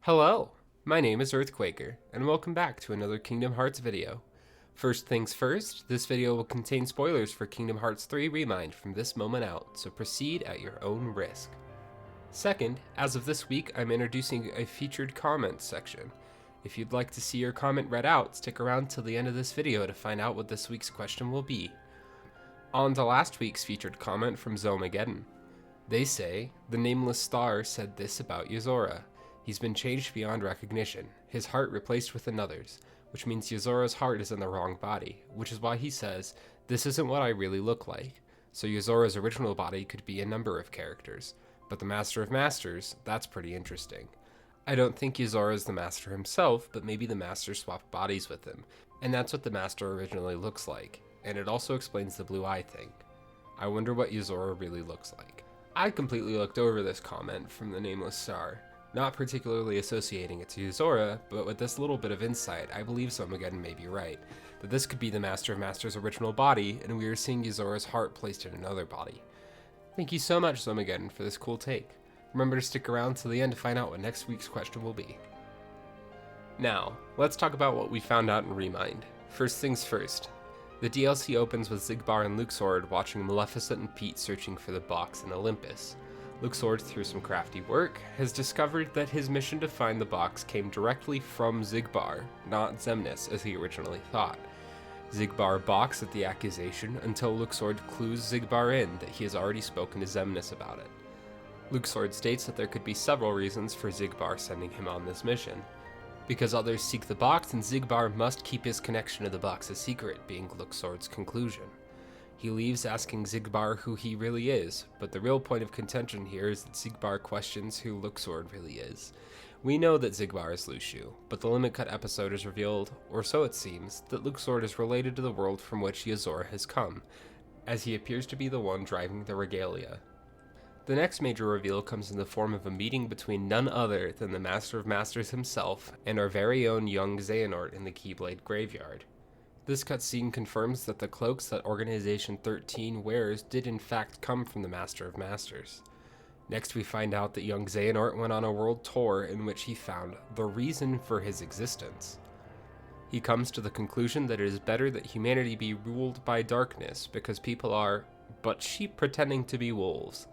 Hello, my name is Earthquaker, and welcome back to another Kingdom Hearts video. First things first, this video will contain spoilers for Kingdom Hearts 3 Remind from this moment out, so proceed at your own risk. Second, as of this week, I'm introducing a featured comments section. If you'd like to see your comment read out, stick around till the end of this video to find out what this week's question will be. On to last week's featured comment from Zomageddon. They say, the nameless star said this about Yozora. He's been changed beyond recognition, his heart replaced with another's, which means Yozora's heart is in the wrong body, which is why he says, this isn't what I really look like. So Yozora's original body could be a number of characters, but the Master of Masters, that's pretty interesting. I don't think Yozora is the Master himself, but maybe the Master swapped bodies with him, and that's what the Master originally looks like, and it also explains the blue eye thing. I wonder what Yozora really looks like. I completely looked over this comment from the nameless star, not particularly associating it to Yozora, but with this little bit of insight, I believe Zomageddon may be right, that this could be the Master of Masters' original body, and we are seeing Yozora's heart placed in another body. Thank you so much, Zomageddon, for this cool take. Remember to stick around till the end to find out what next week's question will be. Now, let's talk about what we found out in Remind. First things first. The DLC opens with Xigbar and Luxord watching Maleficent and Pete searching for the box in Olympus. Luxord, through some crafty work, has discovered that his mission to find the box came directly from Xigbar, not Xemnas as he originally thought. Xigbar balks at the accusation until Luxord clues Xigbar in that he has already spoken to Xemnas about it. Luxord states that there could be several reasons for Xigbar sending him on this mission. Because others seek the box, and Xigbar must keep his connection to the box a secret, being Luxord's conclusion. He leaves asking Xigbar who he really is, but the real point of contention here is that Xigbar questions who Luxord really is. We know that Xigbar is Luxu, but the Limit Cut episode has revealed, or so it seems, that Luxord is related to the world from which Yozora has come, as he appears to be the one driving the regalia. The next major reveal comes in the form of a meeting between none other than the Master of Masters himself and our very own young Xehanort in the Keyblade Graveyard. This cutscene confirms that the cloaks that Organization 13 wears did in fact come from the Master of Masters. Next we find out that young Xehanort went on a world tour in which he found the reason for his existence. He comes to the conclusion that it is better that humanity be ruled by darkness because people are but sheep pretending to be wolves.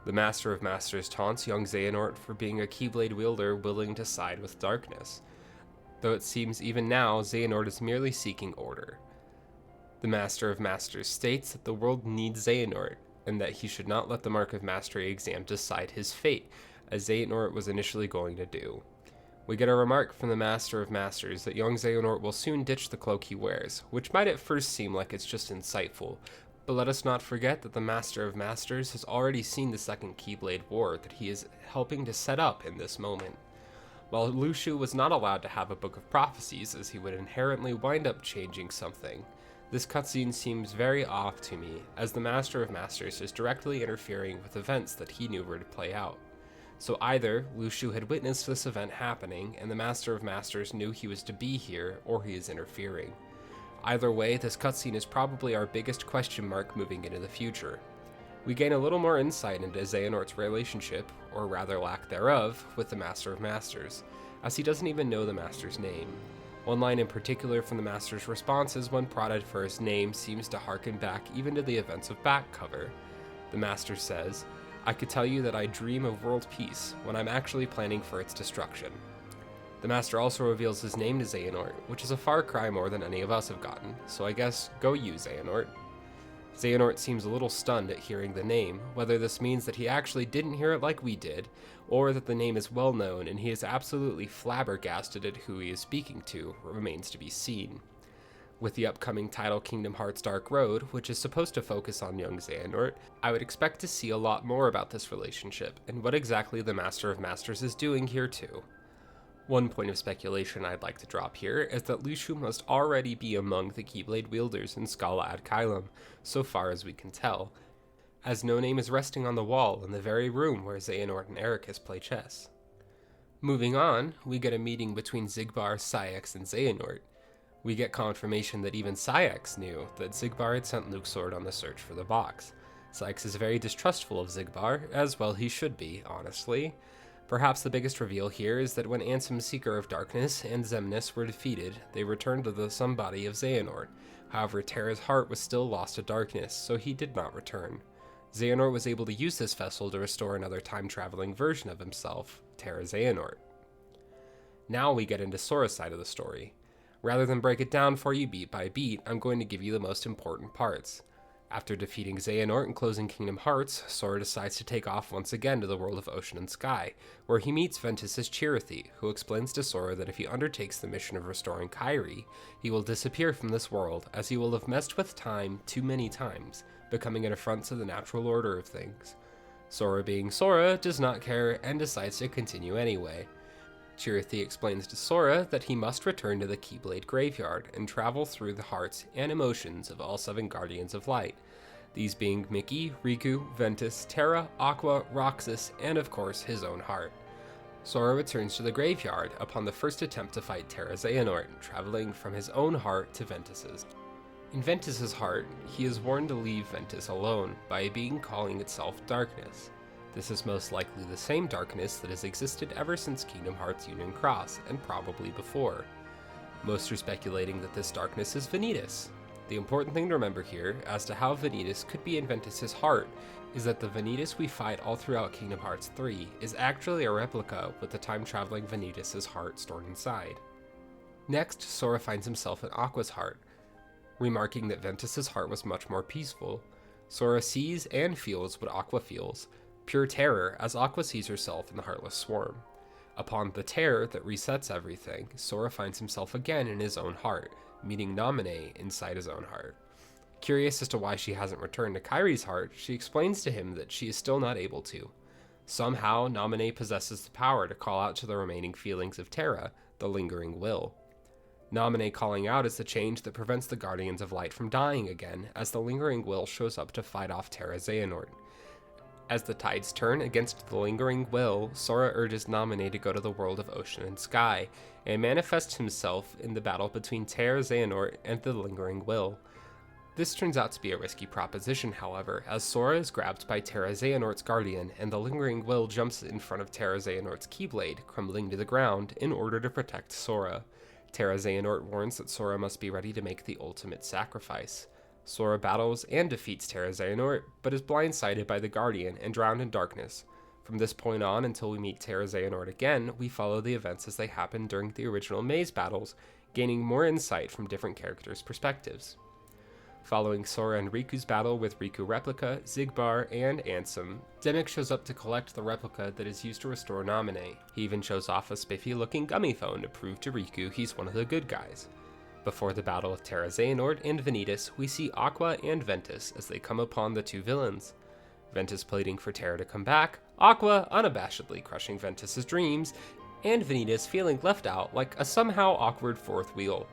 The Master of Masters taunts young Xehanort for being a Keyblade wielder willing to side with darkness, though it seems even now Xehanort is merely seeking order. The Master of Masters states that the world needs Xehanort, and that he should not let the Mark of Mastery exam decide his fate, as Xehanort was initially going to do. We get a remark from the Master of Masters that young Xehanort will soon ditch the cloak he wears, which might at first seem like it's just insightful, but let us not forget that the Master of Masters has already seen the second Keyblade War that he is helping to set up in this moment. While Luxu was not allowed to have a Book of Prophecies as he would inherently wind up changing something, this cutscene seems very off to me, as the Master of Masters is directly interfering with events that he knew were to play out. So either Luxu had witnessed this event happening and the Master of Masters knew he was to be here, or he is interfering. Either way, this cutscene is probably our biggest question mark moving into the future. We gain a little more insight into Xehanort's relationship, or rather lack thereof, with the Master of Masters, as he doesn't even know the Master's name. One line in particular from the Master's responses when prodded for his name seems to harken back even to the events of Back Cover. The Master says, "I could tell you that I dream of world peace, when I'm actually planning for its destruction." The Master also reveals his name to Xehanort, which is a far cry more than any of us have gotten, so I guess go you, Xehanort. Xehanort seems a little stunned at hearing the name, whether this means that he actually didn't hear it like we did, or that the name is well known and he is absolutely flabbergasted at who he is speaking to, remains to be seen. With the upcoming title Kingdom Hearts Dark Road, which is supposed to focus on young Xehanort, I would expect to see a lot more about this relationship, and what exactly the Master of Masters is doing here too. One point of speculation I'd like to drop here is that Luxu must already be among the Keyblade wielders in Scala ad Caelum, so far as we can tell, as no name is resting on the wall in the very room where Xehanort and Ericus play chess. Moving on, we get a meeting between Xigbar, Saïx, and Xehanort. We get confirmation that even Saïx knew that Xigbar had sent Luxord on the search for the box. Saïx is very distrustful of Xigbar, as well he should be, honestly. Perhaps the biggest reveal here is that when Ansem, Seeker of Darkness, and Xemnas were defeated, they returned to the sun body of Xehanort. However, Terra's heart was still lost to darkness, so he did not return. Xehanort was able to use this vessel to restore another time-traveling version of himself, Terra Xehanort. Now we get into Sora's side of the story. Rather than break it down for you beat by beat, I'm going to give you the most important parts. After defeating Xehanort and closing Kingdom Hearts, Sora decides to take off once again to the world of Ocean and Sky, where he meets Ventus's Chirithy, who explains to Sora that if he undertakes the mission of restoring Kairi, he will disappear from this world, as he will have messed with time too many times, becoming an affront to the natural order of things. Sora, being Sora, does not care and decides to continue anyway. Chirithy explains to Sora that he must return to the Keyblade Graveyard and travel through the hearts and emotions of all 7 Guardians of Light, these being Mickey, Riku, Ventus, Terra, Aqua, Roxas, and of course his own heart. Sora returns to the graveyard upon the first attempt to fight Terra Xehanort, traveling from his own heart to Ventus's. In Ventus's heart, he is warned to leave Ventus alone by a being calling itself Darkness. This is most likely the same darkness that has existed ever since Kingdom Hearts Union Cross, and probably before. Most are speculating that this darkness is Vanitas. The important thing to remember here, as to how Vanitas could be in Ventus's heart, is that the Vanitas we fight all throughout Kingdom Hearts 3 is actually a replica with the time-traveling Vanitas' heart stored inside. Next, Sora finds himself in Aqua's heart, remarking that Ventus's heart was much more peaceful. Sora sees and feels what Aqua feels, pure terror, as Aqua sees herself in the Heartless Swarm. Upon the terror that resets everything, Sora finds himself again in his own heart, meeting Naminé inside his own heart. Curious as to why she hasn't returned to Kairi's heart, she explains to him that she is still not able to. Somehow, Naminé possesses the power to call out to the remaining feelings of Terra, the Lingering Will. Naminé calling out is the change that prevents the Guardians of Light from dying again, as the Lingering Will shows up to fight off Terra Xehanort. As the tides turn against the Lingering Will, Sora urges Naminé to go to the world of Ocean and Sky, and manifests himself in the battle between Terra Xehanort and the Lingering Will. This turns out to be a risky proposition, however, as Sora is grabbed by Terra Xehanort's guardian, and the Lingering Will jumps in front of Terra Xehanort's Keyblade, crumbling to the ground, in order to protect Sora. Terra Xehanort warns that Sora must be ready to make the ultimate sacrifice. Sora battles and defeats Terra Xehanort, but is blindsided by the Guardian and drowned in darkness. From this point on, until we meet Terra Xehanort again, we follow the events as they happened during the original Maze battles, gaining more insight from different characters' perspectives. Following Sora and Riku's battle with Riku Replica, Xigbar, and Ansem, Dimmik shows up to collect the replica that is used to restore Naminé. He even shows off a spiffy-looking gummy phone to prove to Riku he's one of the good guys. Before the battle of Terra Xehanort and Vanitas, we see Aqua and Ventus as they come upon the 2 villains. Ventus pleading for Terra to come back, Aqua unabashedly crushing Ventus's dreams, and Vanitas feeling left out like a somehow awkward 4th wheel.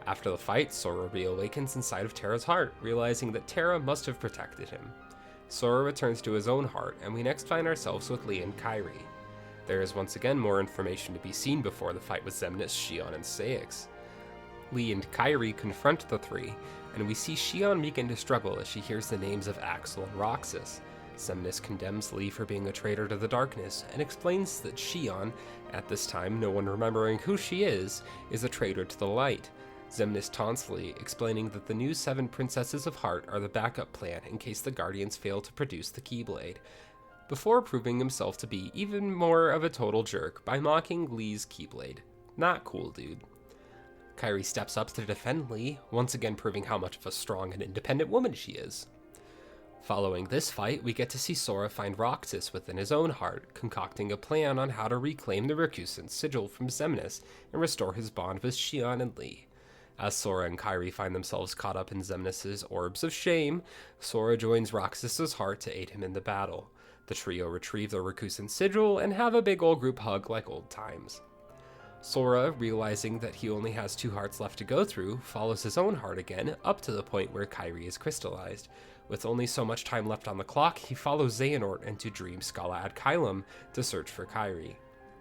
After the fight, Sora reawakens inside of Terra's heart, realizing that Terra must have protected him. Sora returns to his own heart, and we next find ourselves with Lea and Kairi. There is once again more information to be seen before the fight with Xemnas, Xion, and Saix. Lea and Kairi confront the 3, and we see Xion begin to struggle as she hears the names of Axel and Roxas. Xemnas condemns Lea for being a traitor to the darkness, and explains that Xion, at this time no one remembering who she is a traitor to the light. Xemnas taunts Lea, explaining that the new 7 Princesses of Heart are the backup plan in case the Guardians fail to produce the Keyblade, before proving himself to be even more of a total jerk by mocking Lea's Keyblade. Not cool, dude. Kairi steps up to defend Lea, once again proving how much of a strong and independent woman she is. Following this fight, we get to see Sora find Roxas within his own heart, concocting a plan on how to reclaim the Rikusen sigil from Xemnas and restore his bond with Xion and Lea. As Sora and Kairi find themselves caught up in Xemnas' orbs of shame, Sora joins Roxas' heart to aid him in the battle. The trio retrieve the Rikusen sigil and have a big old group hug like old times. Sora, realizing that he only has 2 hearts left to go through, follows his own heart again, up to the point where Kairi is crystallized. With only so much time left on the clock, he follows Xehanort into Dream Scala ad Caelum to search for Kairi.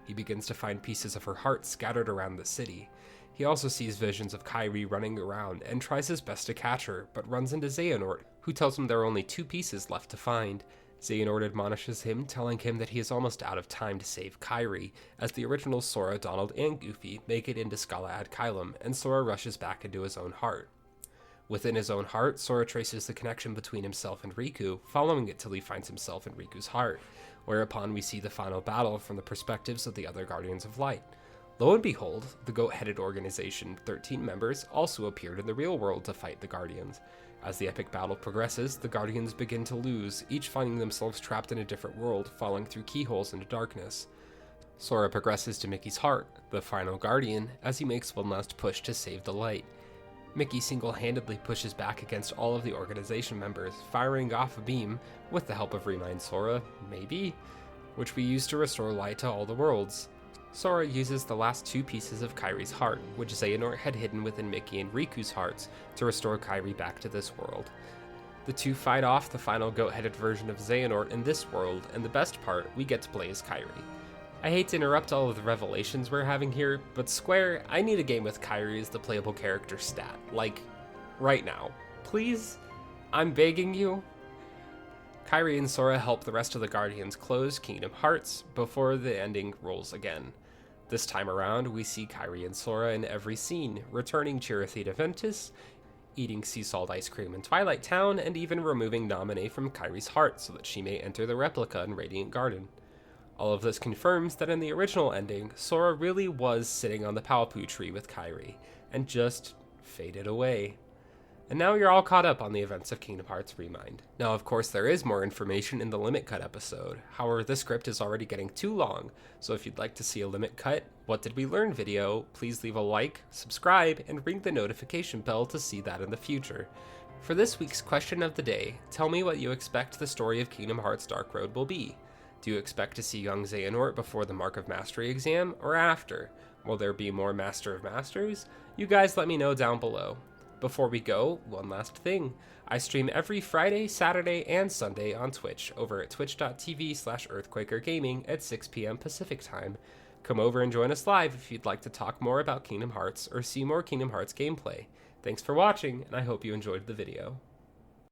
He begins to find pieces of her heart scattered around the city. He also sees visions of Kairi running around and tries his best to catch her, but runs into Xehanort, who tells him there are only 2 pieces left to find. Xehanort admonishes him, telling him that he is almost out of time to save Kairi, as the original Sora, Donald, and Goofy make it into Scala ad Kylum, and Sora rushes back into his own heart. Within his own heart, Sora traces the connection between himself and Riku, following it till he finds himself in Riku's heart, whereupon we see the final battle from the perspectives of the other Guardians of Light. Lo and behold, the goat-headed organization, 13 members, also appeared in the real world to fight the Guardians. As the epic battle progresses, the Guardians begin to lose, each finding themselves trapped in a different world, falling through keyholes into darkness. Sora progresses to Mickey's heart, the final Guardian, as he makes one last push to save the light. Mickey single-handedly pushes back against all of the organization members, firing off a beam, with the help of Remind Sora, maybe, which we use to restore light to all the worlds. Sora uses the last two pieces of Kairi's heart, which Xehanort had hidden within Mickey and Riku's hearts, to restore Kairi back to this world. The two fight off the final goat-headed version of Xehanort in this world, and the best part, we get to play as Kairi. I hate to interrupt all of the revelations we're having here, but Square, I need a game with Kairi as the playable character stat. Like, right now. Please? I'm begging you? Kairi and Sora help the rest of the Guardians close Kingdom Hearts before the ending rolls again. This time around, we see Kairi and Sora in every scene, returning Chirithy Ventus, eating sea salt ice cream in Twilight Town, and even removing Naminé from Kairi's heart so that she may enter the replica in Radiant Garden. All of this confirms that in the original ending, Sora really was sitting on the Paopu tree with Kairi, and just faded away. And now you're all caught up on the events of Kingdom Hearts Remind. Now, of course, there is more information in the Limit Cut episode. However, this script is already getting too long, so if you'd like to see a Limit Cut, What Did We Learn video, please leave a like, subscribe, and ring the notification bell to see that in the future. For this week's question of the day, tell me what you expect the story of Kingdom Hearts Dark Road will be. Do you expect to see young Xehanort before the Mark of Mastery exam, or after? Will there be more Master of Masters? You guys let me know down below. Before we go, one last thing. I stream every Friday, Saturday, and Sunday on Twitch over at twitch.tv/EarthquakerGaming at 6 p.m. Pacific Time. Come over and join us live if you'd like to talk more about Kingdom Hearts or see more Kingdom Hearts gameplay. Thanks for watching, and I hope you enjoyed the video.